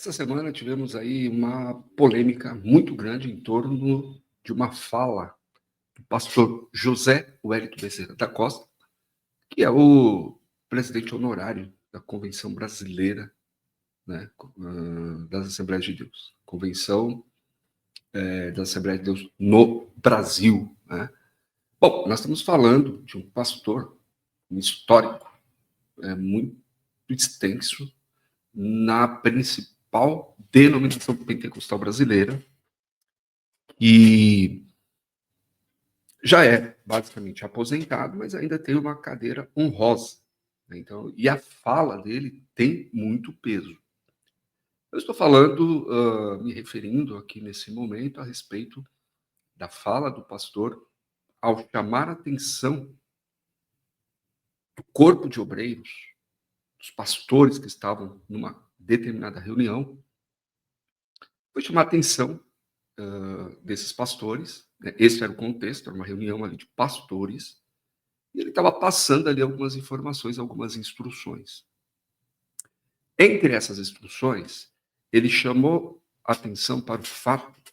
Essa semana tivemos aí uma polêmica muito grande em torno de uma fala do pastor José Wellington Bezerra da Costa, que é o presidente honorário da Convenção Brasileira, né, das Assembleias de Deus. Convenção das Assembleias de Deus no Brasil. Né? Bom, nós estamos falando de um pastor, um histórico, muito extenso, na principal denominação pentecostal brasileira, e já é basicamente aposentado, mas ainda tem uma cadeira honrosa. Né? Então, e a fala dele tem muito peso. Eu estou falando, me referindo aqui nesse momento a respeito da fala do pastor ao chamar a atenção do corpo de obreiros, dos pastores que estavam numa determinada reunião, foi chamar a atenção desses pastores, né? Esse era o contexto, era uma reunião ali de pastores, e ele estava passando ali algumas informações, algumas instruções. Entre essas instruções, ele chamou atenção para o fato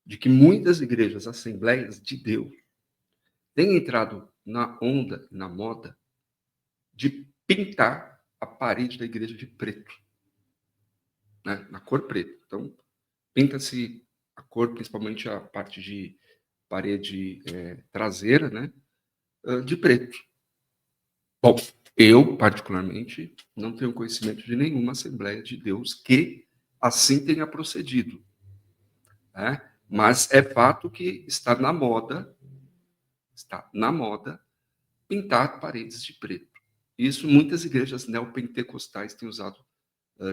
de que muitas igrejas, assembleias de Deus, têm entrado na onda, na moda, de pintar a parede da igreja de preto, né? Na cor preta. Então, pinta-se a cor, principalmente a parte de parede traseira, né? De preto. Bom, eu, particularmente, não tenho conhecimento de nenhuma Assembleia de Deus que assim tenha procedido. Né? Mas é fato que está na moda pintar paredes de preto. Isso muitas igrejas neopentecostais têm usado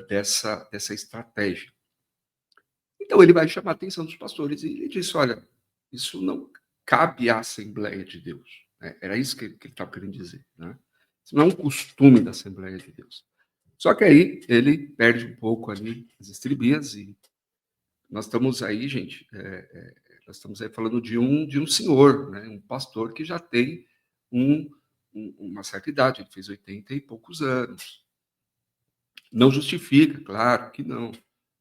dessa estratégia. Então ele vai chamar a atenção dos pastores e ele disse, olha, isso não cabe à Assembleia de Deus. Né? Era isso que ele estava querendo dizer. Né? Isso não é um costume da Assembleia de Deus. Só que aí ele perde um pouco ali as estribias e nós estamos aí, gente, nós estamos aí falando de um senhor, né? Um pastor que já tem uma certa idade, ele fez 80 e poucos anos. Não justifica, claro que não,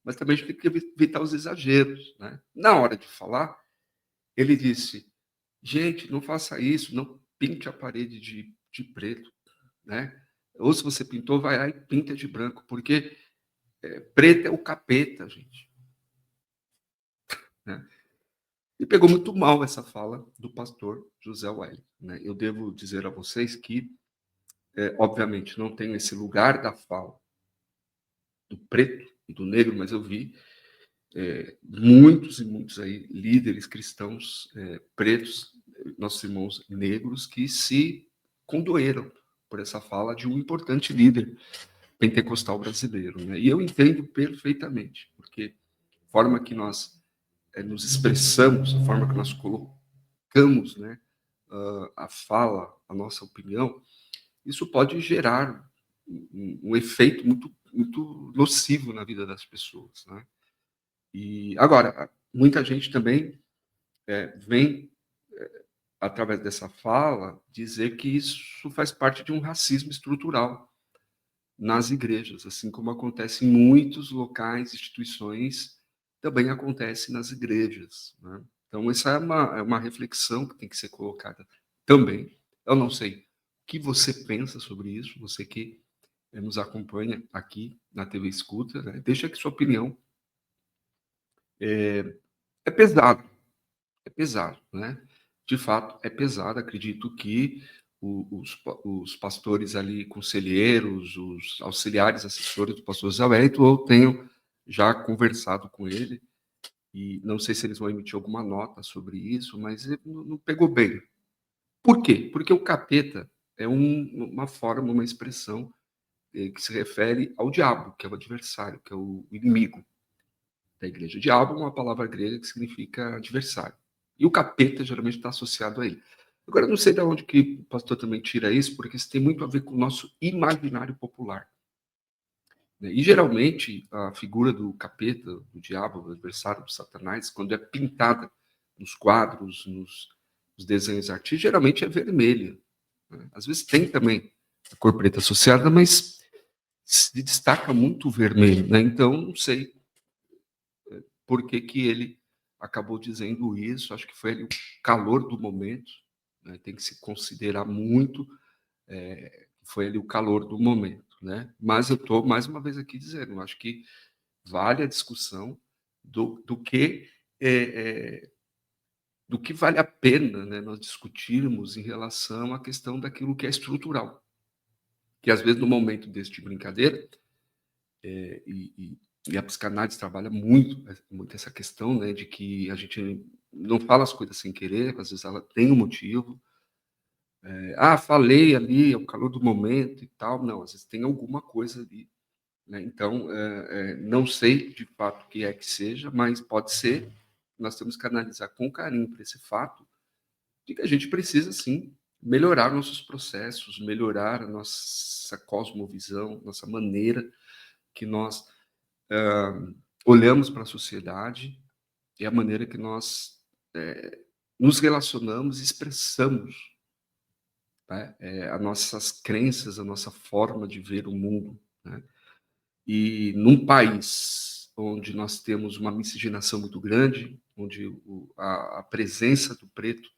mas também a gente tem que evitar os exageros. Né? Na hora de falar, ele disse, gente, não faça isso, não pinte a parede de preto. Né? Ou se você pintou, vai lá e pinta de branco, porque preto é o capeta, gente. Né? E pegou muito mal essa fala do pastor José Wellington. Né? Eu devo dizer a vocês que, obviamente, não tenho esse lugar da fala do preto e do negro, mas eu vi muitos e muitos aí líderes cristãos pretos, nossos irmãos negros, que se condoeram por essa fala de um importante líder pentecostal brasileiro. Né? E eu entendo perfeitamente, porque a forma que nós nos expressamos, a forma que nós colocamos, né, a fala, a nossa opinião, isso pode gerar um efeito muito nocivo na vida das pessoas. Né? E agora, muita gente também vem, através dessa fala, dizer que isso faz parte de um racismo estrutural nas igrejas, assim como acontece em muitos locais, instituições, também acontece nas igrejas. Né? Então, essa é uma reflexão que tem que ser colocada também. Eu não sei o que você pensa sobre isso, você que nos acompanha aqui na TV Escuta, né? Deixa aqui sua opinião. É pesado, né? De fato, é pesado. Acredito que os pastores ali, conselheiros, os auxiliares, assessores do pastor Zé Wellington, eu tenho já conversado com ele, e não sei se eles vão emitir alguma nota sobre isso, mas ele não pegou bem. Por quê? Porque o capeta é uma forma, uma expressão que se refere ao diabo, que é o adversário, que é o inimigo da igreja. Diabo é uma palavra grega que significa adversário. E o capeta geralmente está associado a ele. Agora, eu não sei de onde que o pastor também tira isso, porque isso tem muito a ver com o nosso imaginário popular. E, geralmente, a figura do capeta, do diabo, do adversário, do Satanás, quando é pintada nos quadros, nos desenhos artísticos, geralmente é vermelha. Né? Às vezes tem também a cor preta associada, mas se destaca muito o vermelho, né? Então, não sei por que que ele acabou dizendo isso. Acho que foi ali o calor do momento, né? Tem que se considerar muito, foi ali o calor do momento, né? Mas eu estou mais uma vez aqui dizendo, acho que vale a discussão do que do que vale a pena, né, nós discutirmos em relação à questão daquilo que é estrutural. Que às vezes no momento desse de brincadeira, e a psicanálise trabalha muito essa questão, né, de que a gente não fala as coisas sem querer, às vezes ela tem um motivo. Falei ali, é o calor do momento e tal. Não, às vezes tem alguma coisa ali, né? Então, não sei de fato o que é que seja, mas pode ser. Nós temos que analisar com carinho para esse fato de que a gente precisa, sim, melhorar nossos processos, melhorar a nossa cosmovisão, nossa maneira que nós olhamos para a sociedade e a maneira que nós nos relacionamos e expressamos, né, as nossas crenças, a nossa forma de ver o mundo, né? E num país onde nós temos uma miscigenação muito grande, onde a presença do preto,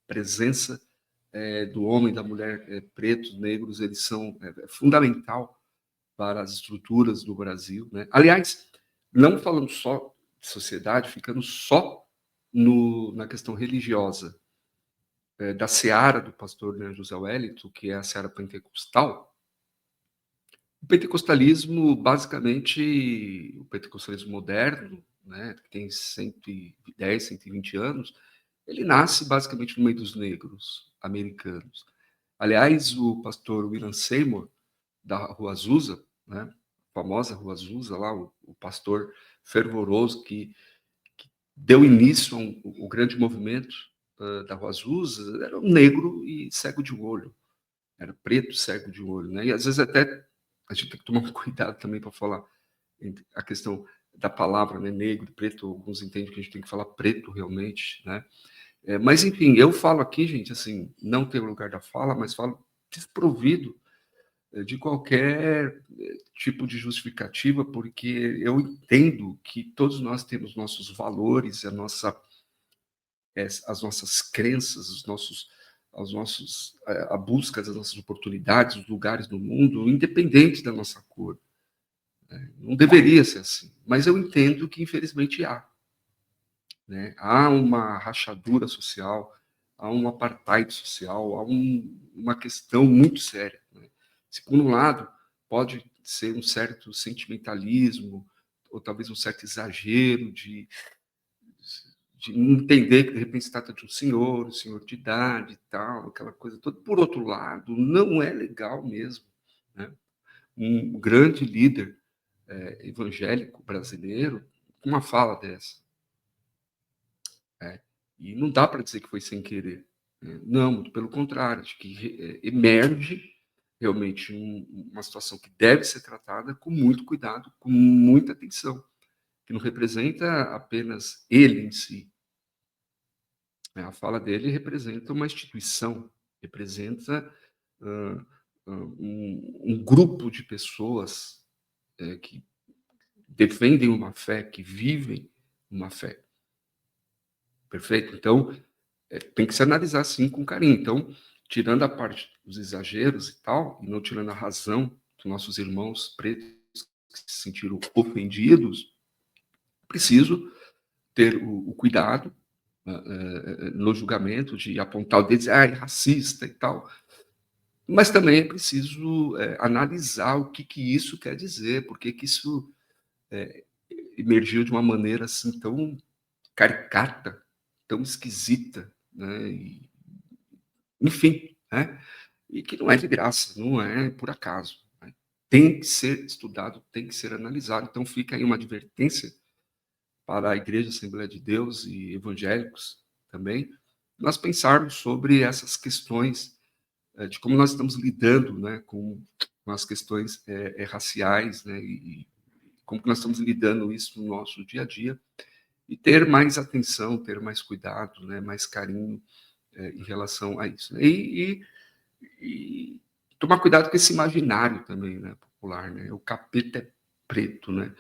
presença do homem, da mulher, pretos, negros, eles são fundamental para as estruturas do Brasil, né? Aliás, não falando só de sociedade, ficando só na questão religiosa, da seara do pastor, né, José Wellington, que é a seara pentecostal. O pentecostalismo, basicamente, o pentecostalismo moderno, né, que tem 110, 120 anos, ele nasce basicamente no meio dos negros americanos. Aliás, o pastor William Seymour, da Rua Azusa, né, a famosa Rua Azusa, lá, o pastor fervoroso que deu início ao grande movimento da Rua Azusa, era um negro e cego de um olho. Era preto, cego de um olho, né? E às vezes até a gente tem que tomar um cuidado também para falar a questão da palavra, né, negro, preto. Alguns entendem que a gente tem que falar preto realmente, né? Mas enfim, eu falo aqui, gente, assim, não tem lugar da fala, mas falo desprovido de qualquer tipo de justificativa, porque eu entendo que todos nós temos nossos valores, as nossas crenças, a busca das nossas oportunidades, os lugares no mundo, independente da nossa cor. Não deveria ser assim, mas eu entendo que infelizmente há, né? Há uma rachadura social, há um apartheid social, há uma questão muito séria, né? Se por um lado pode ser um certo sentimentalismo ou talvez um certo exagero de entender que de repente se trata de um senhor de idade e tal, aquela coisa toda. Por outro lado, não é legal mesmo, né? Um grande líder evangélico brasileiro com uma fala dessa, né? E não dá para dizer que foi sem querer, né? Não, muito pelo contrário, acho que emerge realmente uma situação que deve ser tratada com muito cuidado, com muita atenção, que não representa apenas ele em si, né? A fala dele representa uma instituição, representa um grupo de pessoas que defendem uma fé, que vivem uma fé. Perfeito? Então, tem que se analisar assim com carinho. Então, tirando a parte dos exageros e tal, e não tirando a razão dos nossos irmãos pretos que se sentiram ofendidos, preciso ter o cuidado no julgamento de apontar o dedo e dizer, é racista e tal. Mas também é preciso analisar o que isso quer dizer, por que isso emergiu de uma maneira assim tão caricata, tão esquisita, né? Enfim, né? E que não é de graça, não é por acaso, né? Tem que ser estudado, tem que ser analisado. Então fica aí uma advertência para a Igreja Assembleia de Deus e evangélicos também, nós pensarmos sobre essas questões de como nós estamos lidando, né, com as questões raciais, né, e como que nós estamos lidando isso no nosso dia a dia, e ter mais atenção, ter mais cuidado, né, mais carinho em relação a isso, né? E tomar cuidado com esse imaginário também, né? popular, né? O capeta é preto, né?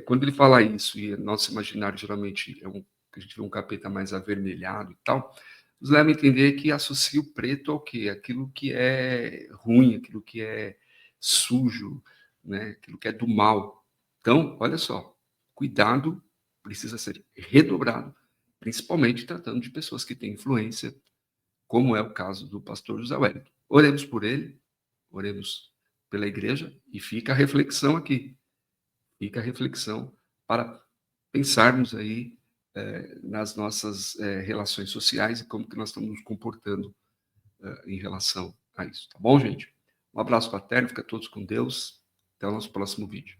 Quando ele fala isso, e nosso imaginário geralmente a gente vê um capeta mais avermelhado e tal, nos leva a entender que associa o preto ao quê? Aquilo que é ruim, aquilo que é sujo, né? Aquilo que é do mal. Então, olha só, cuidado precisa ser redobrado, principalmente tratando de pessoas que têm influência, como é o caso do pastor José Wellington. Oremos por ele, oremos pela igreja, e fica a reflexão aqui, fica a reflexão para pensarmos aí nas nossas relações sociais e como que nós estamos nos comportando em relação a isso. Tá bom, gente? Um abraço fraterno, fica todos com Deus. Até o nosso próximo vídeo.